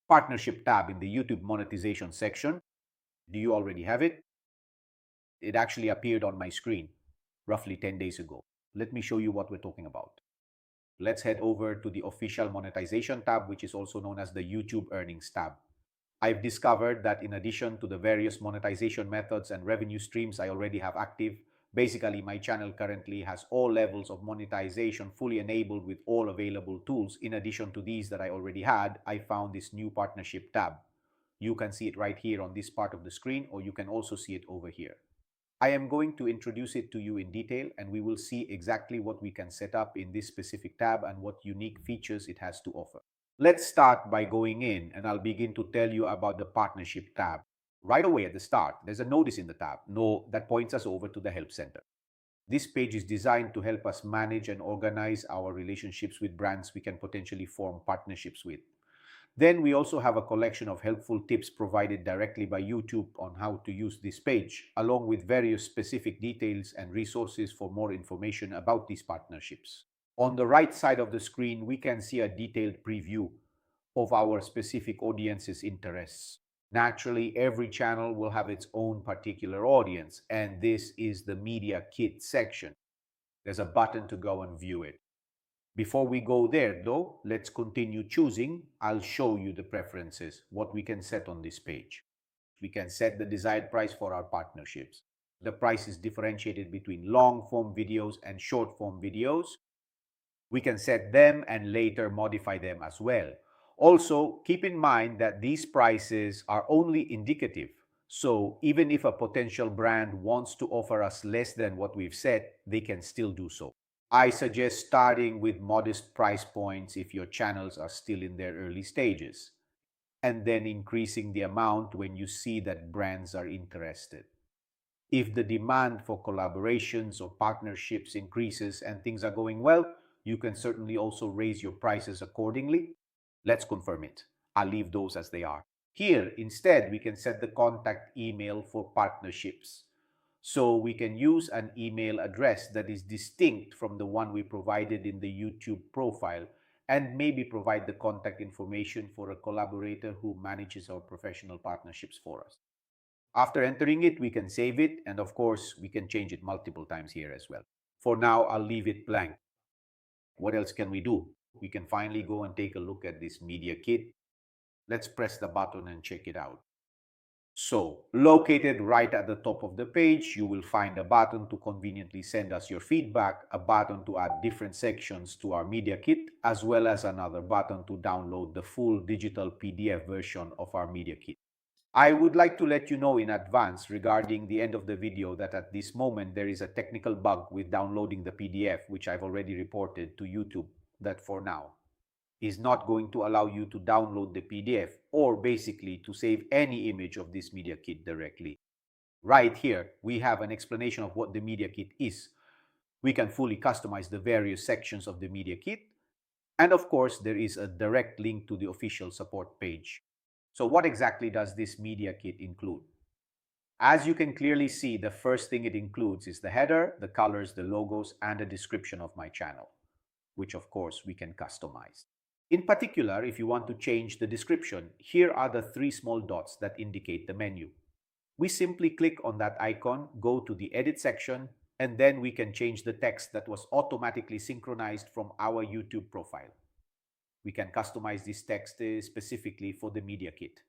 partnership tab in the YouTube monetization section. Do you already have it? It actually appeared on my screen roughly 10 days ago. Let me show you what we're talking about. Let's head over to the official monetization tab, which is also known as the YouTube earnings tab. I've discovered that in addition to the various monetization methods and revenue streams I already have active, basically my channel currently has all levels of monetization fully enabled with all available tools. In addition to these that I already had, I found this new partnership tab. You can see it right here on this part of the screen, or you can also see it over here. I am going to introduce it to you in detail, and we will see exactly what we can set up in this specific tab and what unique features it has to offer. Let's start by going in, and I'll begin to tell you about the partnership tab. Right away at the start, there's a notice in the tab that points us over to the Help Center. This page is designed to help us manage and organize our relationships with brands we can potentially form partnerships with. Then we also have a collection of helpful tips provided directly by YouTube on how to use this page, along with various specific details and resources for more information about these partnerships. On the right side of the screen, we can see a detailed preview of our specific audience's interests. Naturally, every channel will have its own particular audience, and this is the Media Kit section. There's a button to go and view it. Before we go there, though, let's continue choosing. I'll show you the preferences, what we can set on this page. We can set the desired price for our partnerships. The price is differentiated between long-form videos and short-form videos. We can set them and later modify them as well. Also, keep in mind that these prices are only indicative. So even if a potential brand wants to offer us less than what we've set, they can still do so. I suggest starting with modest price points if your channels are still in their early stages, and then increasing the amount when you see that brands are interested. If the demand for collaborations or partnerships increases and things are going well, you can certainly also raise your prices accordingly. Let's confirm it. I'll leave those as they are. Here, instead, we can set the contact email for partnerships. So we can use an email address that is distinct from the one we provided in the YouTube profile, and maybe provide the contact information for a collaborator who manages our professional partnerships for us. After entering it, we can save it, and of course, we can change it multiple times here as well. For now, I'll leave it blank. What else can we do? We can finally go and take a look at this media kit. Let's press the button and check it out. So, located right at the top of the page, you will find a button to conveniently send us your feedback, a button to add different sections to our media kit, as well as another button to download the full digital PDF version of our media kit. I would like to let you know in advance regarding the end of the video that at this moment there is a technical bug with downloading the PDF, which I've already reported to YouTube, that for now is not going to allow you to download the PDF or basically to save any image of this media kit directly. Right here, we have an explanation of what the media kit is. We can fully customize the various sections of the media kit. And of course, there is a direct link to the official support page. So what exactly does this media kit include? As you can clearly see, the first thing it includes is the header, the colors, the logos, and a description of my channel, which of course we can customize. In particular, if you want to change the description, here are the three small dots that indicate the menu. We simply click on that icon, go to the edit section, and then we can change the text that was automatically synchronized from our YouTube profile. We can customize this text specifically for the media kit.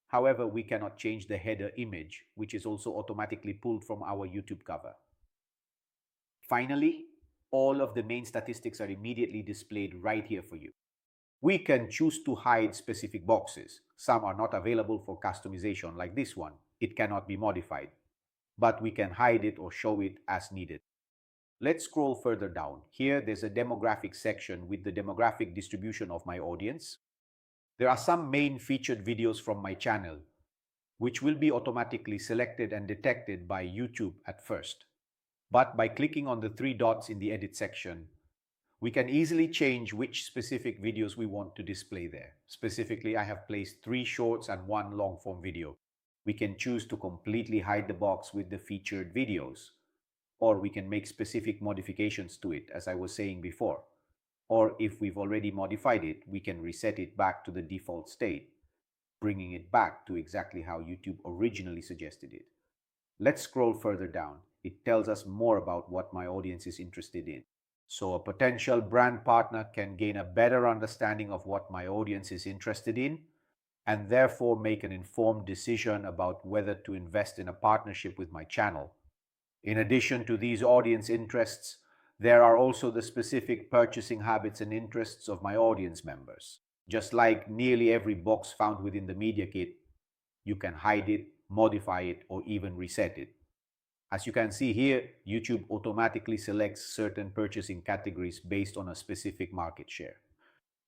However, we cannot change the header image, which is also automatically pulled from our YouTube cover. Finally, all of the main statistics are immediately displayed right here for you. We can choose to hide specific boxes. Some are not available for customization, like this one. It cannot be modified, but we can hide it or show it as needed. Let's scroll further down. Here, there's a demographic section with the demographic distribution of my audience. There are some main featured videos from my channel, which will be automatically selected and detected by YouTube at first. But by clicking on the three dots in the edit section, we can easily change which specific videos we want to display there. Specifically, I have placed 3 shorts and 1 long-form video. We can choose to completely hide the box with the featured videos, or we can make specific modifications to it, as I was saying before. Or if we've already modified it, we can reset it back to the default state. bringing it back to exactly how YouTube originally suggested it. Let's scroll further down. It tells us more about what my audience is interested in. So a potential brand partner can gain a better understanding of what my audience is interested in and therefore make an informed decision about whether to invest in a partnership with my channel. In addition to these audience interests, there are also the specific purchasing habits and interests of my audience members. Just like nearly every box found within the Media Kit, you can hide it, modify it, or even reset it. As you can see here, YouTube automatically selects certain purchasing categories based on a specific market share.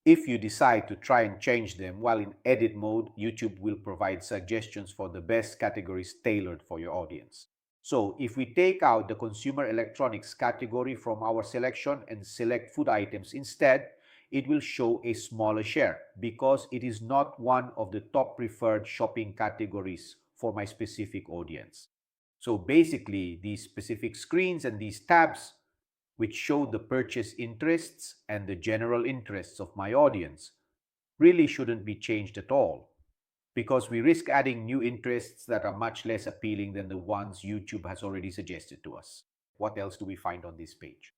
If you decide to try and change them while in edit mode, YouTube will provide suggestions for the best categories tailored for your audience. So if we take out the consumer electronics category from our selection and select food items instead, it will show a smaller share because it is not one of the top preferred shopping categories for my specific audience. So basically, these specific screens and these tabs, which show the purchase interests and the general interests of my audience, really shouldn't be changed at all because we risk adding new interests that are much less appealing than the ones YouTube has already suggested to us. What else do we find on this page?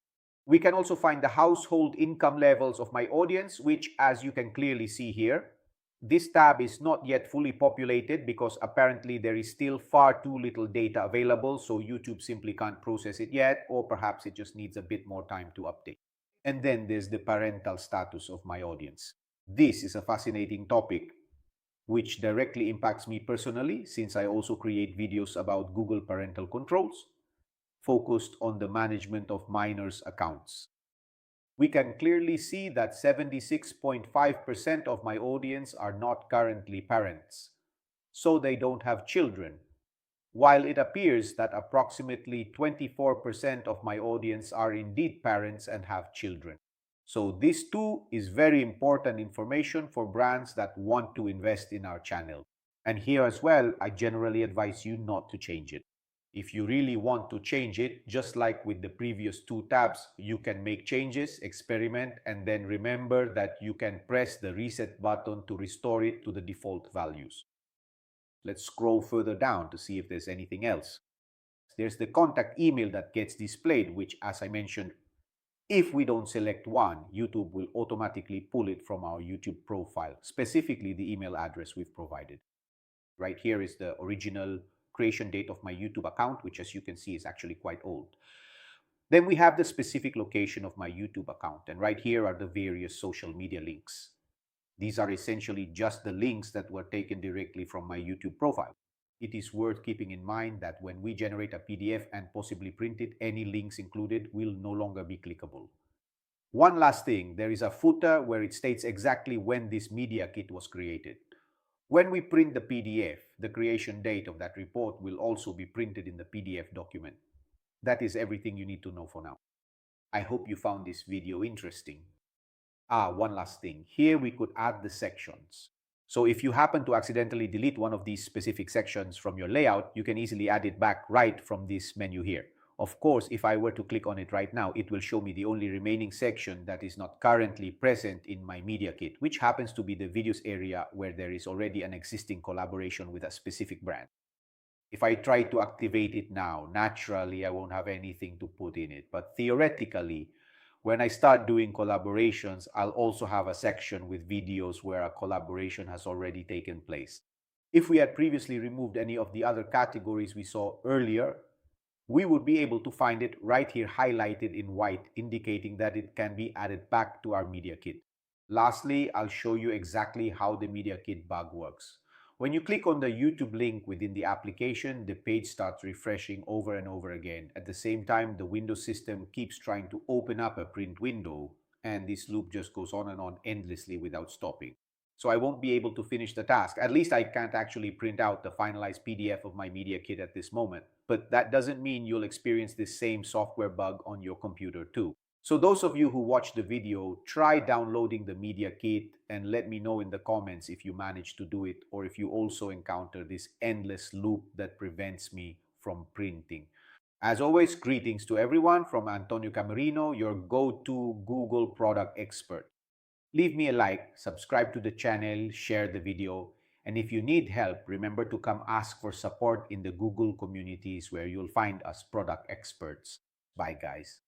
We can also find the household income levels of my audience, which, as you can clearly see here, this tab is not yet fully populated because apparently there is still far too little data available, so YouTube simply can't process it yet, or perhaps it just needs a bit more time to update. And then there's the parental status of my audience. This is a fascinating topic which directly impacts me personally since I also create videos about Google parental controls focused on the management of minors' accounts. We can clearly see that 76.5% of my audience are not currently parents, so they don't have children, while it appears that approximately 24% of my audience are indeed parents and have children. So this too is very important information for brands that want to invest in our channel. And here as well, I generally advise you not to change it. If you really want to change it, just like with the previous two tabs, you can make changes, experiment, and then remember that you can press the reset button to restore it to the default values. Let's scroll further down to see if there's anything else. There's the contact email that gets displayed, which, as I mentioned, if we don't select one, YouTube will automatically pull it from our YouTube profile, specifically the email address we've provided. Right here is the original creation date of my YouTube account, which, as you can see, is actually quite old. Then we have the specific location of my YouTube account, and right here are the various social media links. These are essentially just the links that were taken directly from my YouTube profile. It is worth keeping in mind that when we generate a PDF and possibly print it, any links included will no longer be clickable. One last thing, there is a footer where it states exactly when this media kit was created. When we print the PDF, the creation date of that report will also be printed in the PDF document. That is everything you need to know for now. I hope you found this video interesting. One last thing. Here we could add the sections. So if you happen to accidentally delete one of these specific sections from your layout, you can easily add it back right from this menu here. Of course, if I were to click on it right now, it will show me the only remaining section that is not currently present in my media kit, which happens to be the videos area where there is already an existing collaboration with a specific brand. If I try to activate it now, naturally I won't have anything to put in it. But theoretically, when I start doing collaborations, I'll also have a section with videos where a collaboration has already taken place. If we had previously removed any of the other categories we saw earlier, we would be able to find it right here highlighted in white, indicating that it can be added back to our media kit. Lastly, I'll show you exactly how the media kit bug works. When you click on the YouTube link within the application, the page starts refreshing over and over again. At the same time, the Windows system keeps trying to open up a print window, and this loop just goes on and on endlessly without stopping. So I won't be able to finish the task. At least I can't actually print out the finalized PDF of my media kit at this moment. But that doesn't mean you'll experience this same software bug on your computer too. So those of you who watched the video, try downloading the media kit and let me know in the comments if you managed to do it or if you also encounter this endless loop that prevents me from printing. As always, greetings to everyone from Antonio Camerino, your go-to Google product expert. Leave me a like, subscribe to the channel, share the video, And if you need help, remember to come ask for support in the Google communities where you'll find us product experts. Bye, guys.